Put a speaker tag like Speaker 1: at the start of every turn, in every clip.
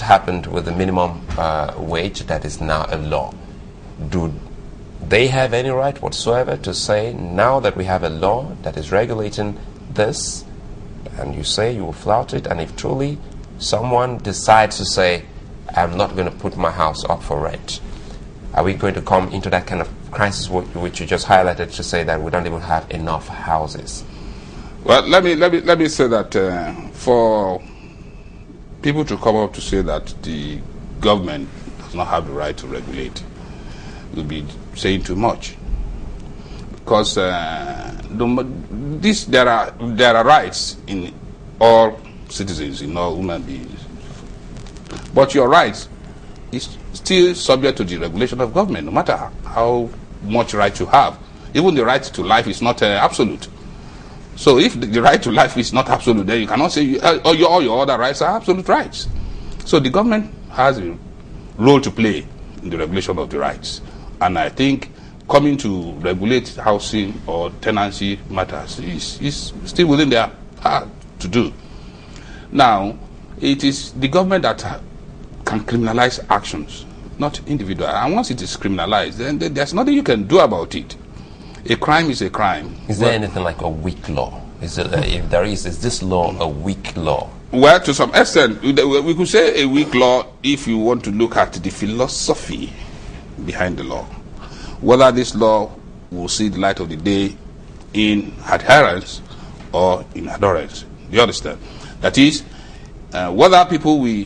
Speaker 1: happened with the minimum wage that is now a law. Do they have any right whatsoever to say, now that we have a law that is regulating this, and you say you will flout it, and if truly someone decides to say, I'm not going to put my house up for rent, are we going to come into that kind of crisis which you just highlighted, to say that we don't even have enough houses?
Speaker 2: Well, let me say that for people to come up to say that the government does not have the right to regulate will be saying too much, because there are rights in all citizens, in all human beings, but your rights is still subject to the regulation of government, no matter how much right you have. Even the right to life is not absolute. So if the right to life is not absolute, then you cannot say all your other rights are absolute rights. So the government has a role to play in the regulation of the rights. And I think coming to regulate housing or tenancy matters is still within their power to do. Now, it is the government that can criminalize actions, not individual. And once it is criminalized, then there's nothing you can do about it. A crime is a crime.
Speaker 1: Is there anything like a weak law? Is it, if there is this law a weak law?
Speaker 2: Well, to some extent, we could say a weak law if you want to look at the philosophy behind the law. Whether this law will see the light of the day in adherence or in adherence. Do you understand? That is, whether people will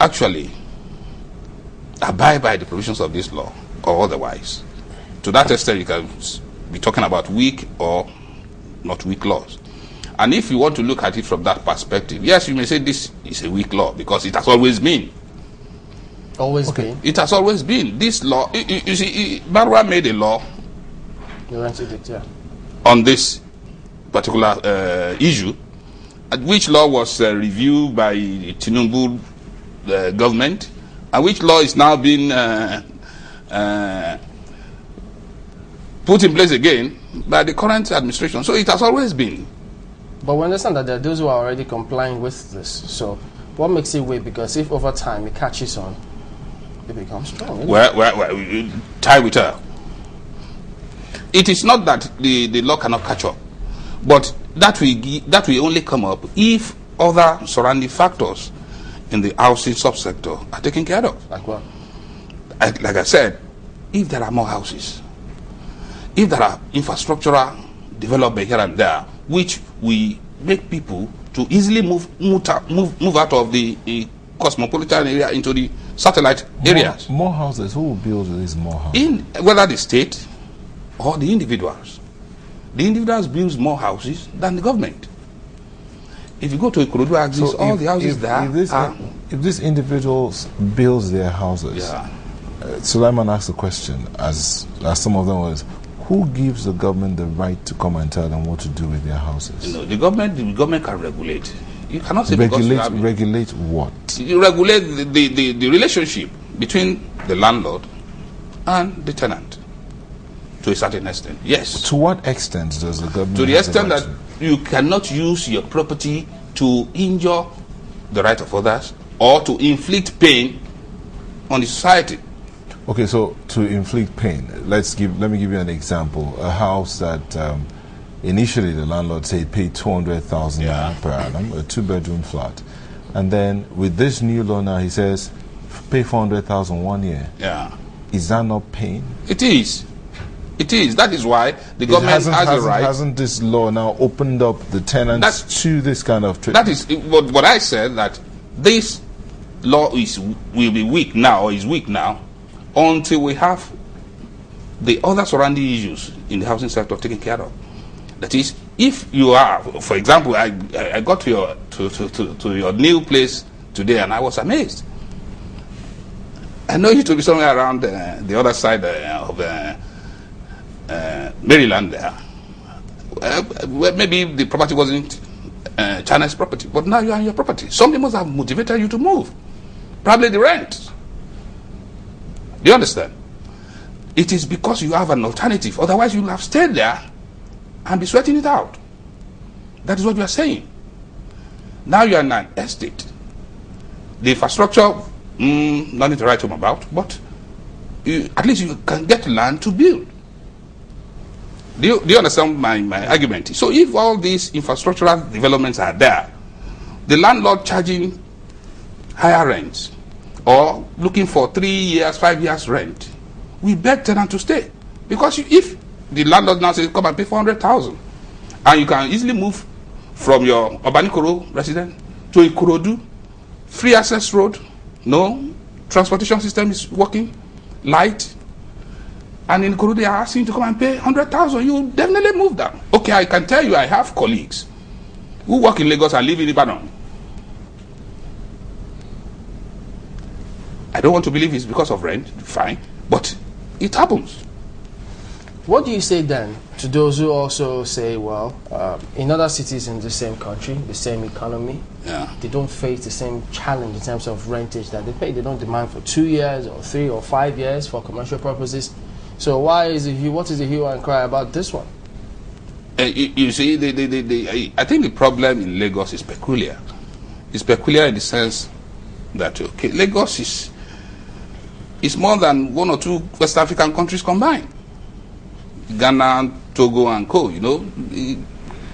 Speaker 2: actually abide by the provisions of this law or otherwise. To that extent, you can be talking about weak or not weak laws. And if you want to look at it from that perspective, yes, you may say this is a weak law because it has always been.
Speaker 3: Always been?
Speaker 2: It has always been. This law, you see, Barwa made a law on this particular issue, which law was reviewed by Tinubu government, and which law is now being put in place again by the current administration. So it has always been.
Speaker 3: But we understand that there are those who are already complying with this. So what makes it weak? Because if over time it catches on, it becomes strong.
Speaker 2: Well, tie with her. It is not that the law cannot catch up, but that will only come up if other surrounding factors in the housing subsector are taken care of.
Speaker 3: Like what?
Speaker 2: Like I said, if there are more houses, if there are infrastructural development here and there, which we make people to easily move out of the cosmopolitan area into the satellite areas.
Speaker 4: More houses. Who will build these more houses?
Speaker 2: Whether the state or the individuals. The individuals build more houses than the government. If you go to Ikorodu axis, so all the houses
Speaker 4: if these individuals build their houses, Sulaiman asked the question, as some of them was, who gives the government the right to come and tell them what to do with their houses?
Speaker 2: The government can regulate. You cannot say
Speaker 4: regulate what?
Speaker 2: You regulate the relationship between the landlord and the tenant to a certain extent. Yes.
Speaker 4: To what extent does the government?
Speaker 2: To the extent that you cannot use your property to injure the right of others or to inflict pain on the society.
Speaker 4: Okay, so to inflict pain, let me give you an example. A house that initially the landlord said paid 200,000 per annum, a 2-bedroom flat, and then with this new law now he says pay 400,000 1 year.
Speaker 2: Yeah.
Speaker 4: Is that not pain?
Speaker 2: It is. It is. That is why the government has a right.
Speaker 4: Hasn't this law now opened up the tenants to this kind of treatment?
Speaker 2: That is what I said, that this law will be weak now, or is weak now, until we have the other surrounding issues in the housing sector taken care of. That is, if you are, for example, I got to your new place today and I was amazed. I know you to be somewhere around the other side of Maryland there. Where maybe the property wasn't China's property, but now you are on your property. Something must have motivated you to move. Probably the rent. Do you understand? It is because you have an alternative. Otherwise, you will have stayed there and be sweating it out. That is what you are saying. Now you are in an estate. The infrastructure nothing to write home about, but at least you can get land to build. Do you understand my argument? So if all these infrastructural developments are there, the landlord charging higher rents or looking for 3 years, 5 years rent, we beg tenant to stay. Because if the landlord now says, come and pay 400,000, and you can easily move from your Obanikoro residence to Ikorodu, free access road, no transportation system is working, light, and in Ikorodu they are asking you to come and pay 100,000, you will definitely move down. Okay, I can tell you I have colleagues who work in Lagos and live in Ibadan. I don't want to believe it's because of rent, fine, but it happens.
Speaker 3: What do you say then to those who also say, well, in other cities in the same country, the same economy, they don't face the same challenge in terms of rentage that they pay. They don't demand for 2 years or 3 or 5 years for commercial purposes. So what is the hue and cry about this one?
Speaker 2: You see, I think the problem in Lagos is peculiar. It's peculiar in the sense that, okay, Lagos is more than 1 or 2 West African countries combined. Ghana, Togo, and co.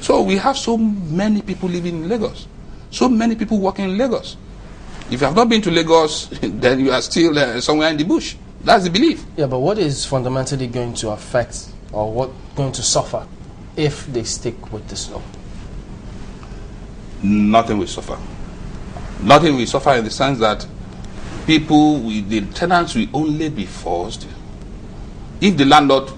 Speaker 2: So we have so many people living in Lagos, so many people working in Lagos. If you have not been to Lagos, then you are still somewhere in the bush. That's the belief.
Speaker 3: Yeah, but what is fundamentally going to affect or what going to suffer if they stick with this law?
Speaker 2: Nothing will suffer. Nothing will suffer in the sense that the tenants will only be forced if the landlord